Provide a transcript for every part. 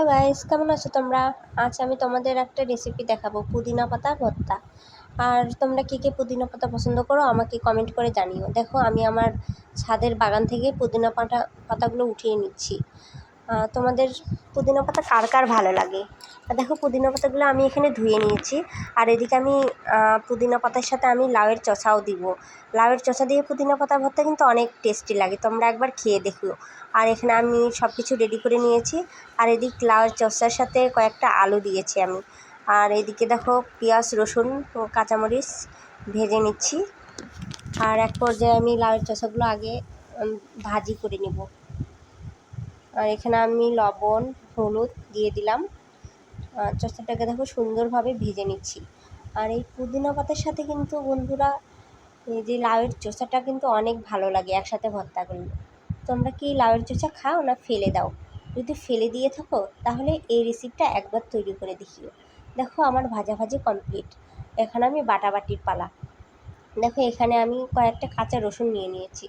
Guys, কেমন আছো তোমরা? আজ আমি তোমাদের একটা রেসিপি দেখাবো, পুদিনা পাতা ভর্তা। আর তোমরা কে পুদিনা পাতা পছন্দ করো আমাকে কমেন্ট করে জানিও। দেখো, আমি আমার ছাদের বাগান থেকে পুদিনা পাতাগুলো উঠিয়ে নিচ্ছি। তোমাদের পুদিনা পাতা কার কার ভালো লাগে? দেখো, পুদিনা পাতাগুলো আমি এখানে ধুয়ে নিয়েছি। আর এদিকে আমি পুদিনা পাতার সাথে আমি লাউয়ের চোষাও দিব। লাউয়ের চোষা দিয়ে পুদিনা পাতা ভর্তা কিন্তু অনেক টেস্টি লাগে, তোমরা একবার খেয়ে দেখো। আর এখানে আমি সব কিছু রেডি করে নিয়েছি। আর এদিক লাউয়ের চোষার সাথে কয়েকটা আলু দিয়েছি আমি। আর এদিকে দেখো, পেঁয়াজ, রসুন ও কাঁচামরিচ ভেজে নিচ্ছি। আর এক পর্যায়ে আমি লাউয়ের চোষাগুলো আগে ভাজি করে নেব। আর এখানে আমি লবণ, হলুদ দিয়ে দিলাম। চোষাটাকে দেখো সুন্দরভাবে ভেজে নিচ্ছি। আর এই পুদিনা পাতার সাথে কিন্তু বন্ধুরা, এই যে লাউয়ের চোষাটা কিন্তু অনেক ভালো লাগে একসাথে ভর্তা করলে। তোমরা কি লাউয়ের চোষা খাও না ফেলে দাও? যদি ফেলে দিয়ে থাকো তাহলে এই রেসিপিটা একবার তৈরি করে দেখিও। দেখো, আমার ভাজাভাজি কমপ্লিট। এখানে আমি বাটাবাটির পালা। দেখো, এখানে আমি কয়েকটা কাঁচা রসুন নিয়ে নিয়েছি,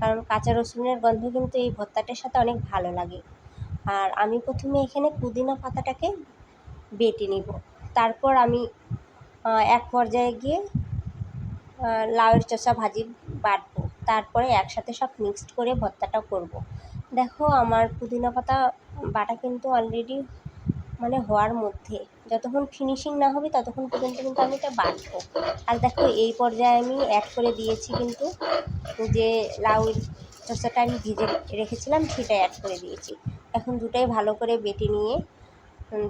কারণ কাঁচা রসুনের গন্ধ কিন্তু এই ভর্তাটার সাথে অনেক ভালো লাগে। আর আমি প্রথমে এখানে পুদিনা পাতাটাকে বেটে নিব। তারপর আমি এক পর্যায়ে গিয়ে লাউয়ের চোষা ভাজি বাটবো। তারপরে একসাথে সব মিক্সড করে ভর্তাটা করব। দেখো, আমার পুদিনা পাতা বাটা কিন্তু অলরেডি হওয়ার মধ্যে। যতক্ষণ ফিনিশিং না হবে ততক্ষণ পর্যন্ত কিন্তু আমি এটা বাটবো। আর দেখো, এই পর্যায়ে আমি অ্যাড করে দিয়েছি কিন্তু যে লাউয়ের চোষাটা আমি ভেজে রেখেছিলাম সেটা অ্যাড করে দিয়েছি। এখন দুটাই ভালো করে বেটে নিয়ে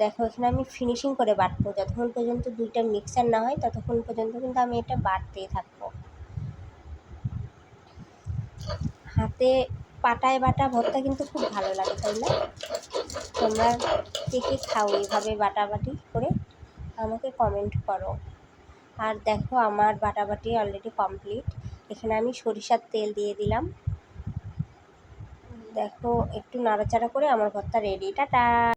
দেখো, এখানে আমি ফিনিশিং করে বাটবো। যতক্ষণ পর্যন্ত দুইটা মিক্সার না হয় ততক্ষণ পর্যন্ত কিন্তু আমি এটা বাটতেই থাকবো। হাতে পাটায় বাটা ভর্তা কিন্তু খুব ভালো লাগে, তাই না? তোমরা কে খাও এইভাবে বাটাবাটি করে? আমাকে কমেন্ট করো। আর দেখো, আমার বাটাবাটি অলরেডি কমপ্লিট। এখানে আমি সরিষার তেল দিয়ে দিলাম। দেখো, একটু নাড়াচাড়া করে আমার ভর্তা রেডি। টাটা।